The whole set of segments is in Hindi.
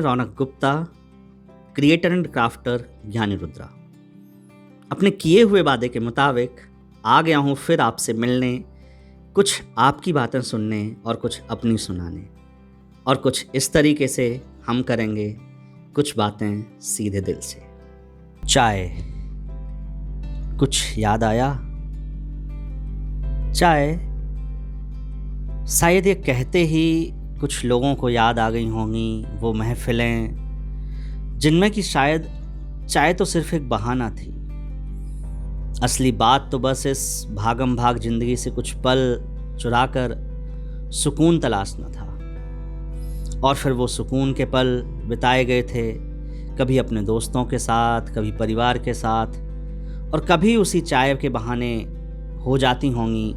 Raunak Gupta, creator and crafter ज्ञानी रुद्रा। अपने किए हुए वादे के मुताबिक आ गया हूँ फिर आपसे मिलने, कुछ आपकी बातें सुनने और कुछ अपनी सुनाने। और कुछ इस तरीके से हम करेंगे कुछ बातें सीधे दिल से। चाय, कुछ याद आया? चाय, शायद ये कहते ही कुछ लोगों को याद आ गई होंगी वो महफिलें जिनमें कि शायद चाय तो सिर्फ एक बहाना थी। असली बात तो बस इस भागम भाग जिंदगी से कुछ पल चुराकर सुकून तलाशना था। और फिर वो सुकून के पल बिताए गए थे, कभी अपने दोस्तों के साथ, कभी परिवार के साथ, और कभी उसी चाय के बहाने हो जाती होंगी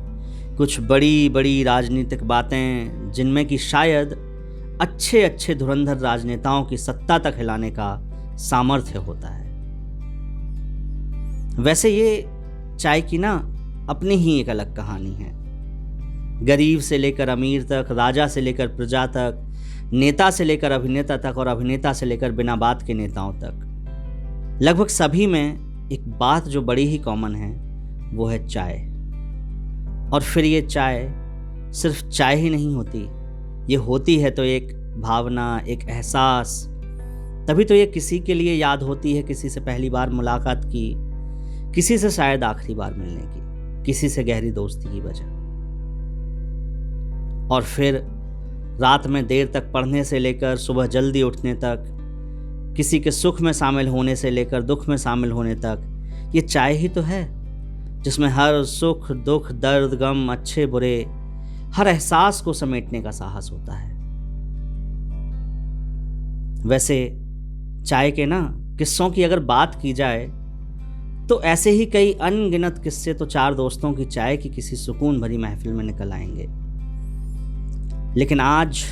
कुछ बड़ी बड़ी राजनीतिक बातें जिनमें कि शायद अच्छे अच्छे धुरंधर राजनेताओं की सत्ता तक हिलाने का सामर्थ्य होता है। वैसे ये चाय की ना अपनी ही एक अलग कहानी है। गरीब से लेकर अमीर तक, राजा से लेकर प्रजा तक, नेता से लेकर अभिनेता तक और अभिनेता से लेकर बिना बात के नेताओं तक, लगभग सभी में एक बात जो बड़ी ही कॉमन है वो है चाय। और फिर ये चाय सिर्फ चाय ही नहीं होती, ये होती है तो एक भावना, एक एहसास। तभी तो ये किसी के लिए याद होती है किसी से पहली बार मुलाकात की, किसी से शायद आखिरी बार मिलने की, किसी से गहरी दोस्ती की वजह। और फिर रात में देर तक पढ़ने से लेकर सुबह जल्दी उठने तक, किसी के सुख में शामिल होने से लेकर दुख में शामिल होने तक, ये चाय ही तो है जिसमें हर सुख दुख दर्द गम अच्छे बुरे हर एहसास को समेटने का साहस होता है। वैसे चाय के ना किस्सों की अगर बात की जाए तो ऐसे ही कई अनगिनत किस्से तो चार दोस्तों की चाय की किसी सुकून भरी महफिल में निकल आएंगे। लेकिन आज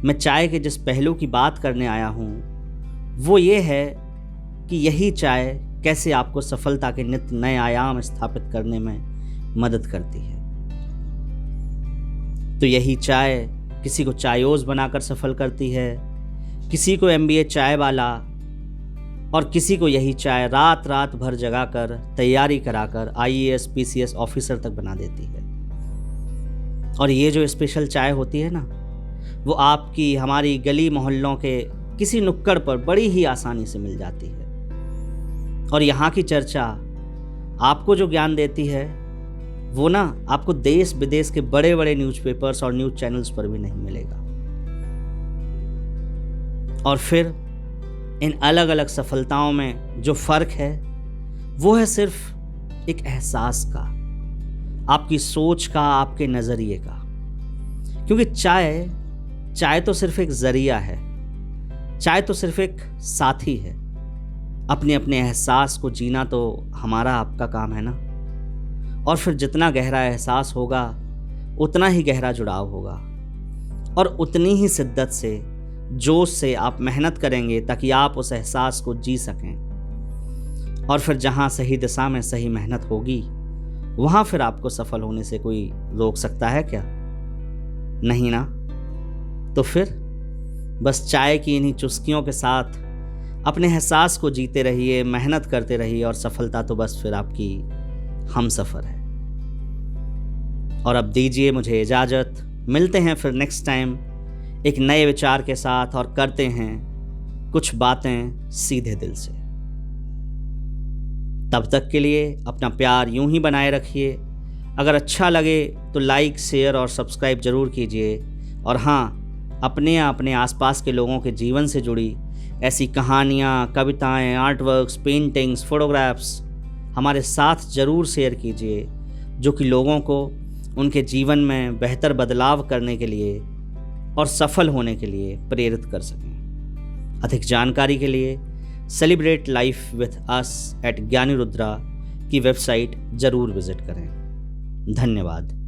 मैं चाय के जिस पहलू की बात करने आया हूं वो ये है कि यही चाय कैसे आपको सफलता के नित्य नए आयाम स्थापित करने में मदद करती है। तो यही चाय किसी को चायोज बनाकर सफल करती है, किसी को MBA चाय वाला, और किसी को यही चाय रात रात भर जगाकर तैयारी कराकर IAS PCS ऑफिसर तक बना देती है। और ये जो स्पेशल चाय होती है ना, वो आपकी हमारी गली मोहल्लों के किसी नुक्कड़ पर बड़ी ही आसानी से मिल जाती है। और यहाँ की चर्चा आपको जो ज्ञान देती है वो ना आपको देश विदेश के बड़े बड़े न्यूज़पेपर्स और न्यूज़ चैनल्स पर भी नहीं मिलेगा। और फिर इन अलग अलग सफलताओं में जो फर्क है वो है सिर्फ एक एहसास का, आपकी सोच का, आपके नज़रिए का। क्योंकि चाय तो सिर्फ एक जरिया है, चाय तो सिर्फ एक साथी है। अपने अपने एहसास को जीना तो हमारा आपका काम है ना। और फिर जितना गहरा एहसास होगा उतना ही गहरा जुड़ाव होगा, और उतनी ही शिद्दत से, जोश से आप मेहनत करेंगे ताकि आप उस एहसास को जी सकें। और फिर जहाँ सही दिशा में सही मेहनत होगी वहाँ फिर आपको सफल होने से कोई रोक सकता है क्या? नहीं ना। तो फिर बस चाय की इन्हीं चुस्कियों के साथ अपने एहसास को जीते रहिए, मेहनत करते रहिए, और सफलता तो बस फिर आपकी हम सफ़र है। और अब दीजिए मुझे इजाज़त, मिलते हैं फिर नेक्स्ट टाइम एक नए विचार के साथ, और करते हैं कुछ बातें सीधे दिल से। तब तक के लिए अपना प्यार यूं ही बनाए रखिए। अगर अच्छा लगे तो लाइक, शेयर और सब्सक्राइब ज़रूर कीजिए। और हाँ, अपने या अपने आसपास के लोगों के जीवन से जुड़ी ऐसी कहानियाँ, कविताएँ, आर्टवर्क्स, पेंटिंग्स, फोटोग्राफ्स हमारे साथ ज़रूर शेयर कीजिए, जो कि लोगों को उनके जीवन में बेहतर बदलाव करने के लिए और सफल होने के लिए प्रेरित कर सकें। अधिक जानकारी के लिए सेलिब्रेट लाइफ विथ अस @ज्ञानी रुद्रा की वेबसाइट ज़रूर विज़िट करें। धन्यवाद।